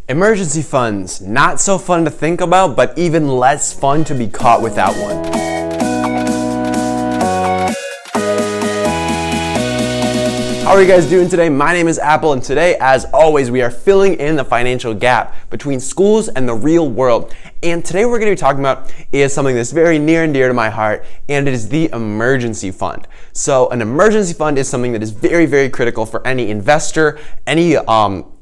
Emergency funds, not so fun to think about, but even less fun to be caught without one. How are you guys doing today? My name is Apple, and today, as always, we are filling in the financial gap between schools and the real world. And today what we're going to be talking about is something that's very near and dear to my heart, and it is the emergency fund. So an emergency fund is something that is very, very critical for any investor, any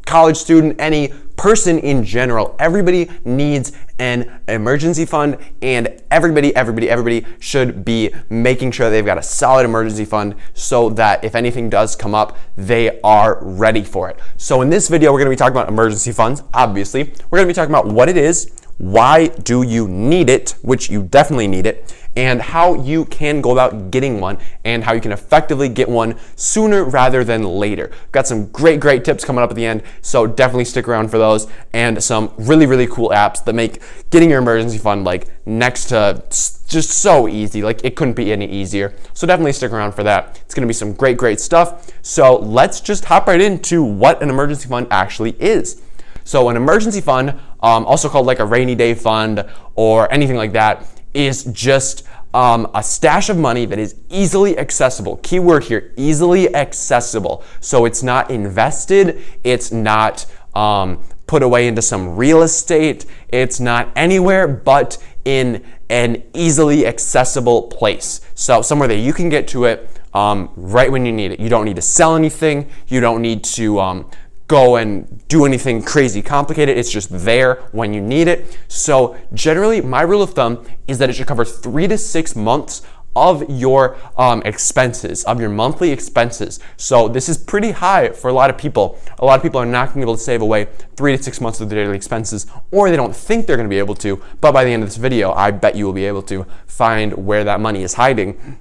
college student, any person in general. Everybody needs an emergency fund, and everybody should be making sure they've got a solid emergency fund so that if anything does come up, they are ready for it. So in this video, we're going to be talking about emergency funds. Obviously, we're going to be talking about what it is, why do you need it, which you definitely need it, and how you can go about getting one and how you can effectively get one sooner rather than later. We've got some great tips coming up at the end, so definitely stick around for those, and some really cool apps that make getting your emergency fund like next to just so easy. Like it couldn't be any easier. So definitely stick around for that. It's gonna be some great stuff. So let's just hop right into what an emergency fund actually is. So an emergency fund, also called like a rainy day fund or anything like that, is just a stash of money that is easily accessible. Keyword here, easily accessible. So it's not invested, it's not put away into some real estate, it's not anywhere but in an easily accessible place. So somewhere that you can get to it right when you need it. You don't need to sell anything, you don't need to go and do anything crazy complicated. It's just there when you need it. So generally, my rule of thumb is that it should cover 3 to 6 months of your expenses, of your monthly expenses. So this is pretty high for a lot of people. A lot of people are not going to be able to save away 3 to 6 months of their daily expenses, or they don't think they're going to be able to. But by the end of this video, I bet you will be able to find where that money is hiding.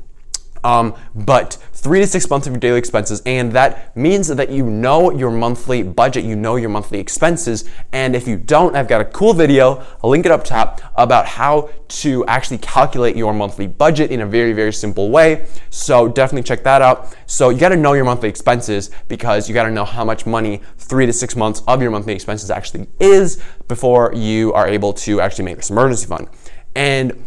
But 3 to 6 months of your daily expenses, and that means that you know your monthly budget, you know your monthly expenses, and if you don't, I've got a cool video, I'll link it up top, about how to actually calculate your monthly budget in a very simple way, so definitely check that out. So you gotta know your monthly expenses because you gotta know how much money 3 to 6 months of your monthly expenses actually is before you are able to actually make this emergency fund. And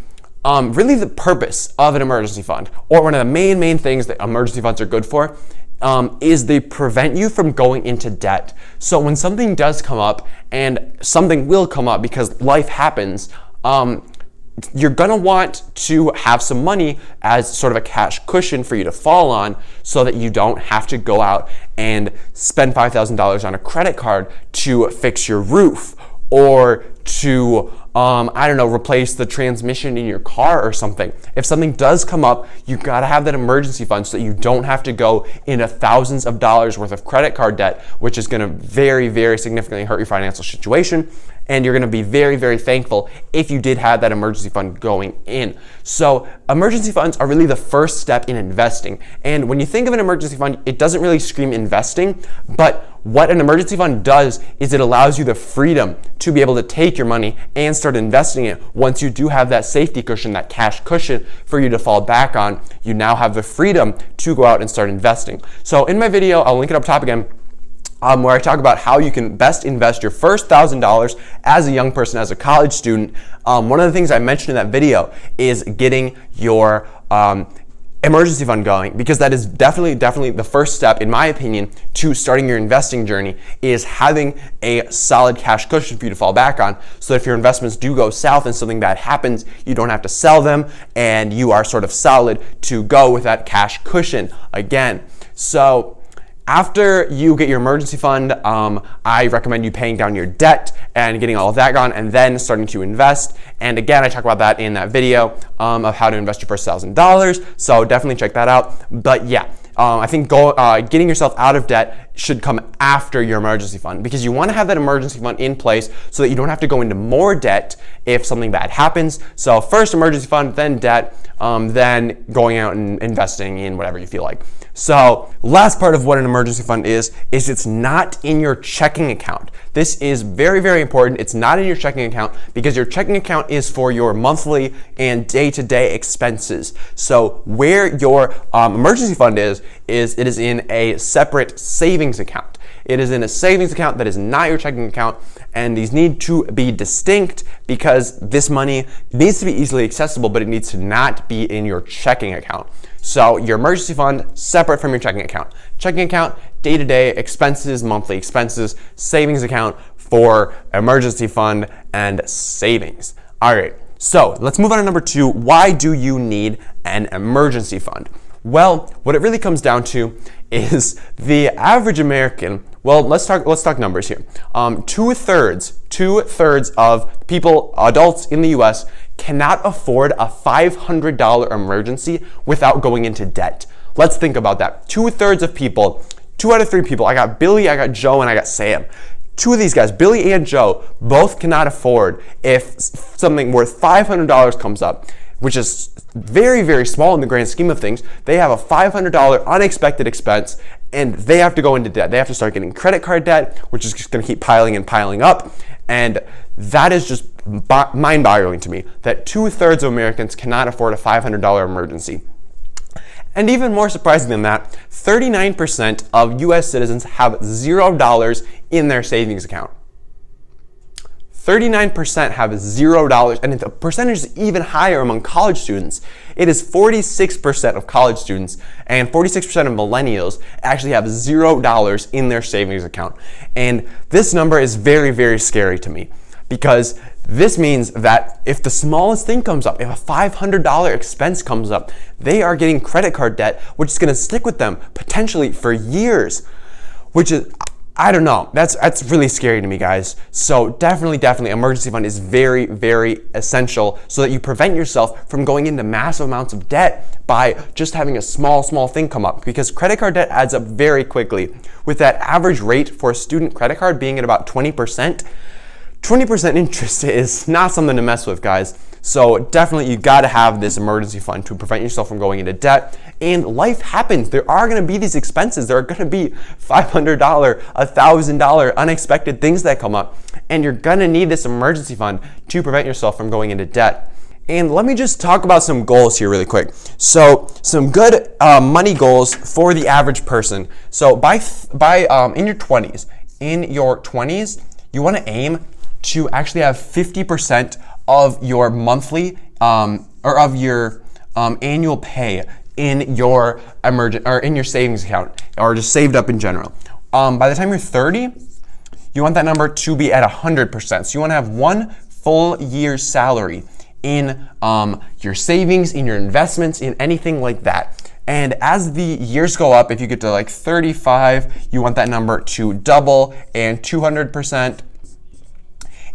really the purpose of an emergency fund, or one of the main things that emergency funds are good for, is they prevent you from going into debt. So when something does come up, and something will come up because life happens, you're gonna want to have some money as sort of a cash cushion for you to fall on so that you don't have to go out and spend $5,000 on a credit card to fix your roof, or to I don't know, replace the transmission in your car or something. If something does come up, you gotta have that emergency fund so that you don't have to go into thousands of dollars worth of credit card debt, which is gonna very significantly hurt your financial situation. And you're gonna be very thankful if you did have that emergency fund going in. So emergency funds are really the first step in investing. And when you think of an emergency fund, it doesn't really scream investing, but what an emergency fund does is it allows you the freedom to be able to take your money and start investing it. Once you do have that safety cushion, that cash cushion for you to fall back on, you now have the freedom to go out and start investing. So in my video, I'll link it up top again, where I talk about how you can best invest your first $1,000 as a young person, as a college student. One of the things I mentioned in that video is getting your emergency fund going, because that is definitely the first step, in my opinion, to starting your investing journey, is having a solid cash cushion for you to fall back on, so that if your investments do go south and something bad happens, you don't have to sell them, and you are sort of solid to go with that cash cushion again. So after you get your emergency fund, I recommend you paying down your debt and getting all of that gone, and then starting to invest. And again, I talk about that in that video of how to invest your first $1,000. So definitely check that out. But yeah, I think getting yourself out of debt should come after your emergency fund, because you want to have that emergency fund in place so that you don't have to go into more debt if something bad happens. So first emergency fund, then debt, then going out and investing in whatever you feel like. So last part of what an emergency fund is it's not in your checking account. This is very important. It's not in your checking account because your checking account is for your monthly and day-to-day expenses. So where your emergency fund is it is in a separate savings account. It is in a savings account that is not your checking account, and these need to be distinct because this money needs to be easily accessible, but it needs to not be in your checking account. So your emergency fund, separate from your checking account. Checking account, day-to-day expenses, monthly expenses. Savings account for emergency fund and savings. All right, so let's move on to number 2. Why do you need an emergency fund? Well, what it really comes down to is the average American. Well, let's talk numbers here. Two-thirds of people, adults in the U.S., cannot afford a $500 emergency without going into debt. Let's think about that. Two-thirds of people, 2 out of 3 people. I got Billy, I got Joe, and I got Sam. 2 of these guys, Billy and Joe, both cannot afford if something worth $500 comes up, which is very, very small in the grand scheme of things. They have a $500 unexpected expense, and they have to go into debt. They have to start getting credit card debt, which is just going to keep piling and piling up. And that is just mind-boggling to me, that 2/3 of Americans cannot afford a $500 emergency. And even more surprising than that, 39% of U.S. citizens have $0 in their savings account. 39% have $0, and the percentage is even higher among college students. It is 46% of college students and 46% of millennials actually have $0 in their savings account. And this number is very, very scary to me, because this means that if the smallest thing comes up, if a $500 expense comes up, they are getting credit card debt, which is going to stick with them potentially for years, which is, I don't know. That's really scary to me, guys. So definitely, emergency fund is very, very essential so that you prevent yourself from going into massive amounts of debt by just having a small thing come up, because credit card debt adds up very quickly. With that average rate for a student credit card being at about 20%, 20% interest is not something to mess with, guys. So definitely you got to have this emergency fund to prevent yourself from going into debt. And life happens. There are going to be these expenses. There are going to be $500, $1,000 unexpected things that come up. And you're going to need this emergency fund to prevent yourself from going into debt. And let me just talk about some goals here really quick. So some good money goals for the average person. So in your 20s, you want to aim to actually have 50% of your monthly or of your annual pay in your in your savings account, or just saved up in general. By the time you're 30, you want that number to be at 100%. So you want to have 1 full year's salary in your savings, in your investments, in anything like that. And as the years go up, if you get to like 35, you want that number to double and 200%.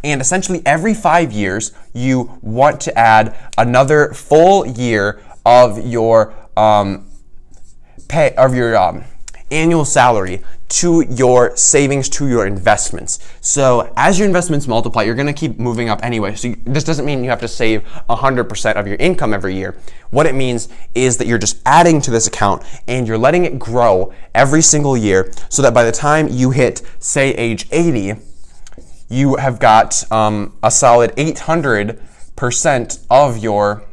And essentially every 5 years, you want to add another full year of your annual salary to your savings, to your investments. So as your investments multiply, you're going to keep moving up anyway. So this doesn't mean you have to save 100% of your income every year. What it means is that you're just adding to this account and you're letting it grow every single year, so that by the time you hit, say, age 80, you have got a solid 800% of your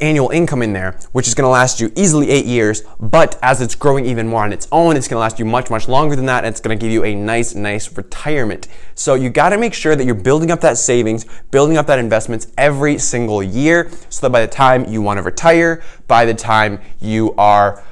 annual income in there, which is going to last you easily 8 years. But as it's growing even more on its own, it's going to last you much longer than that, and it's going to give you a nice retirement. So you got to make sure that you're building up that savings, building up that investments every single year, so that by the time you want to retire, by the time you are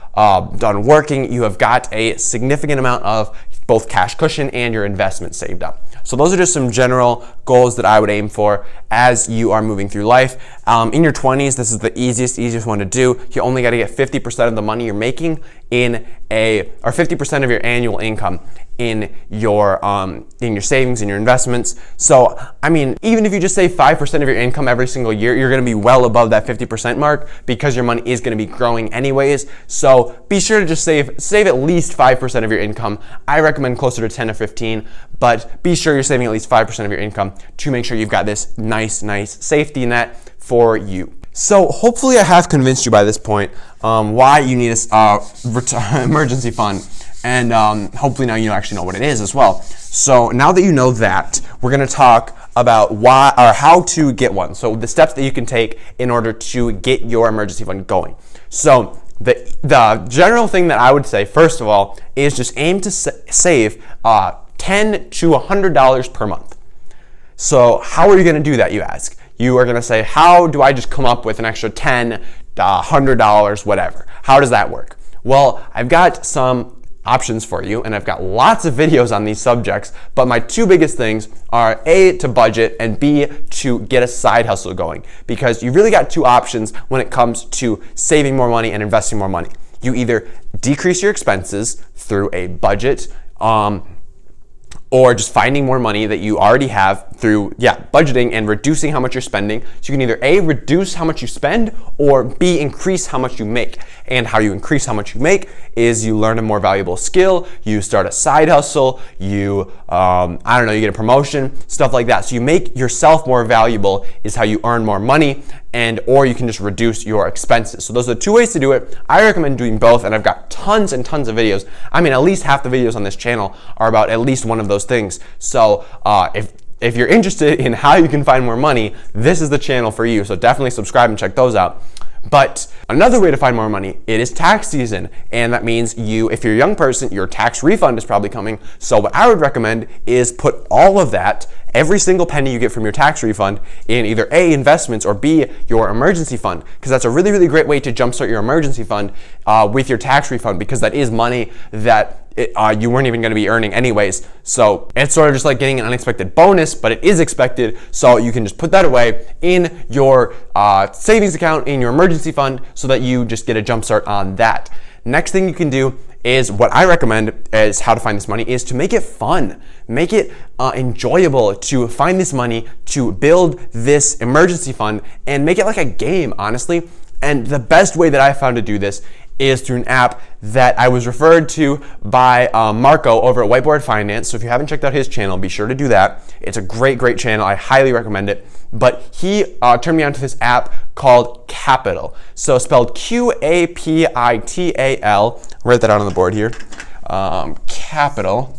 done working, you have got a significant amount of both cash cushion and your investment saved up. So those are just some general goals that I would aim for as you are moving through life. In your 20s, this is the easiest one to do. You only got to get 50% of the money you're making or 50% of your annual income in your savings and your investments. So, I mean, even if you just save 5% of your income every single year, you're going to be well above that 50% mark, because your money is going to be growing anyways. So be sure to just save at least 5% of your income. I recommend closer to 10 or 15, but be sure you're saving at least 5% of your income to make sure you've got this nice safety net for you. So hopefully I have convinced you by this point why you need a emergency fund. And hopefully now you actually know what it is as well. So now that you know that, we're going to talk about why or how to get one. So the steps that you can take in order to get your emergency fund going. So the general thing that I would say, first of all, is just aim to save $10 to $100 per month. So how are you going to do that, you ask? You are going to say, how do I just come up with an extra $10, $100, whatever? How does that work? Well, I've got some options for you, and I've got lots of videos on these subjects, but my two biggest things are A, to budget, and B, to get a side hustle going, because you really got two options when it comes to saving more money and investing more money. You either decrease your expenses through a budget, or just finding more money that you already have through, budgeting and reducing how much you're spending. So you can either A, reduce how much you spend, or B, increase how much you make. And how you increase how much you make is you learn a more valuable skill, you start a side hustle, you get a promotion, stuff like that. So you make yourself more valuable is how you earn more money, or you can just reduce your expenses. So those are the two ways to do it. I recommend doing both, and I've got tons and tons of videos. I mean, at least half the videos on this channel are about at least one of those things. So if you're interested in how you can find more money, this is the channel for you. So definitely subscribe and check those out. But another way to find more money, it is tax season. And that means if you're a young person, your tax refund is probably coming. So what I would recommend is put all of that, every single penny you get from your tax refund, in either A, investments, or B, your emergency fund. Because that's a really, really great way to jumpstart your emergency fund with your tax refund, because that is money that you weren't even going to be earning anyways. So it's sort of just like getting an unexpected bonus, but it is expected. So you can just put that away in your savings account, in your emergency fund, so that you just get a jump start on that. Next thing you can do is, what I recommend is how to find this money, is to make it fun. Make it enjoyable to find this money, to build this emergency fund, and make it like a game, honestly. And the best way that I found to do this is through an app that I was referred to by Marco over at Whiteboard Finance. So if you haven't checked out his channel, be sure to do that. It's a great, great channel. I highly recommend it. But he turned me on to this app called Capital. So spelled Qapital. Write that down on the board here. Capital.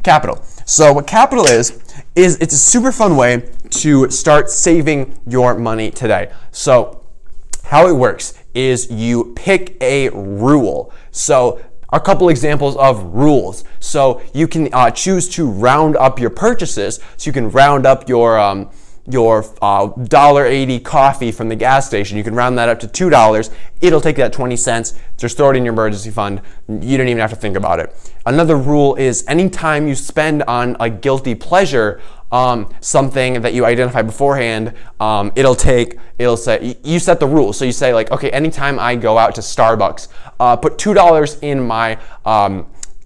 Capital. So what Capital is it's a super fun way to start saving your money today. So how it works is you pick a rule. So a couple examples of rules. So you can choose to round up your purchases. So you can round up your $1.80 coffee from the gas station. You can round that up to $2. It'll take that 20 cents. Just throw it in your emergency fund. You don't even have to think about it. Another rule is anytime you spend on a guilty pleasure, something that you identify beforehand, it'll say, you set the rule. So you say like, okay, anytime I go out to Starbucks, put $2 in my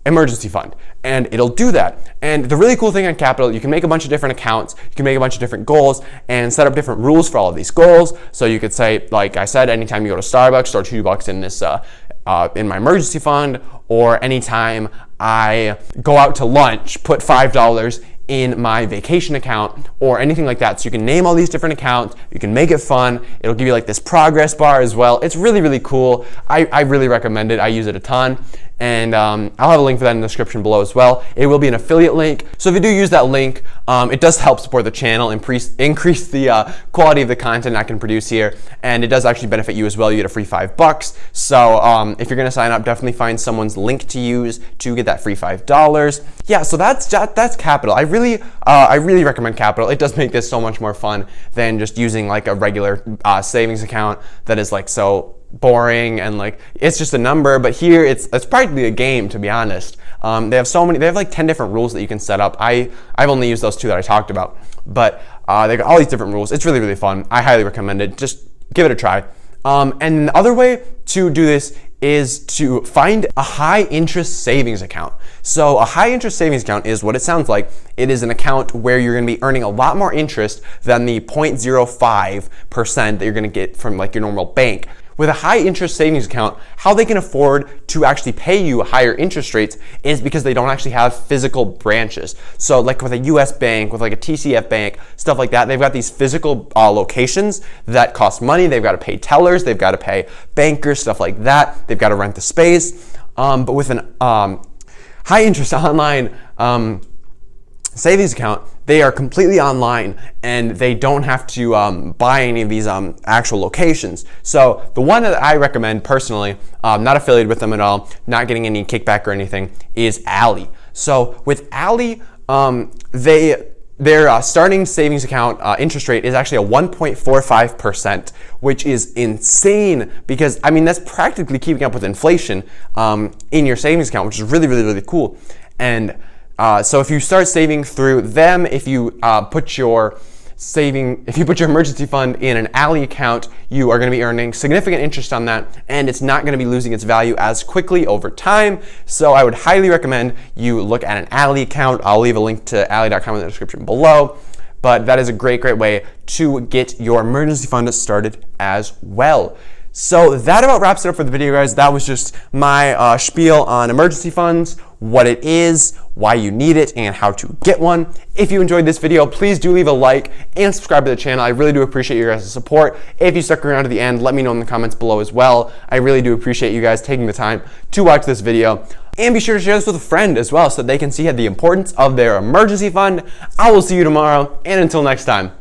emergency fund, and it'll do that. And the really cool thing on Capital, you can make a bunch of different accounts, you can make a bunch of different goals, and set up different rules for all of these goals. So you could say, like I said, anytime you go to Starbucks, store $2 in this in my emergency fund, or anytime I go out to lunch, put $5 in my vacation account, or anything like that. So you can name all these different accounts, you can make it fun, it'll give you like this progress bar as well. It's really, really cool. I really recommend it. I use it a ton. And I'll have a link for that in the description below as well. It will be an affiliate link. So if you do use that link, it does help support the channel, increase the quality of the content I can produce here. And it does actually benefit you as well. You get a free $5. So if you're going to sign up, definitely find someone's link to use to get that free $5. Yeah, so that's Capital. I really recommend Capital. It does make this so much more fun than just using like a regular savings account that is like so boring and like it's just a number. But here it's practically a game, to be honest. They have like 10 different rules that you can set up. I've only used those two that I talked about, but they got all these different rules. It's really, really fun. I highly recommend it. Just give it a try. And the other way to do this is to find a high interest savings account. So a high interest savings account is what it sounds like. It is an account where you're going to be earning a lot more interest than the 0.05% that you're going to get from like your normal bank. With a high interest savings account, how they can afford to actually pay you higher interest rates is because they don't actually have physical branches. So like with a US bank, with like a TCF bank, stuff like that, they've got these physical locations that cost money. They've got to pay tellers, they've got to pay bankers, stuff like that. They've got to rent the space. But with an high interest online savings account, they are completely online and they don't have to buy any of these actual locations. So the one that I recommend personally, not affiliated with them at all, not getting any kickback or anything, is Ally. So with Ally, their starting savings account interest rate is actually a 1.45%, which is insane because, I mean, that's practically keeping up with inflation in your savings account, which is really, really, really cool. And so if you start saving through them, if you put your emergency fund in an Ally account, you are going to be earning significant interest on that, and it's not going to be losing its value as quickly over time. So I would highly recommend you look at an Ally account. I'll leave a link to ally.com in the description below. But that is a great, great way to get your emergency fund started as well. So that about wraps it up for the video, guys. That was just my spiel on emergency funds, what it is, why you need it, and how to get one. If you enjoyed this video, please do leave a like and subscribe to the channel. I really do appreciate your guys' support. If you stuck around to the end, let me know in the comments below as well. I really do appreciate you guys taking the time to watch this video. And be sure to share this with a friend as well so they can see the importance of their emergency fund. I will see you tomorrow, and until next time.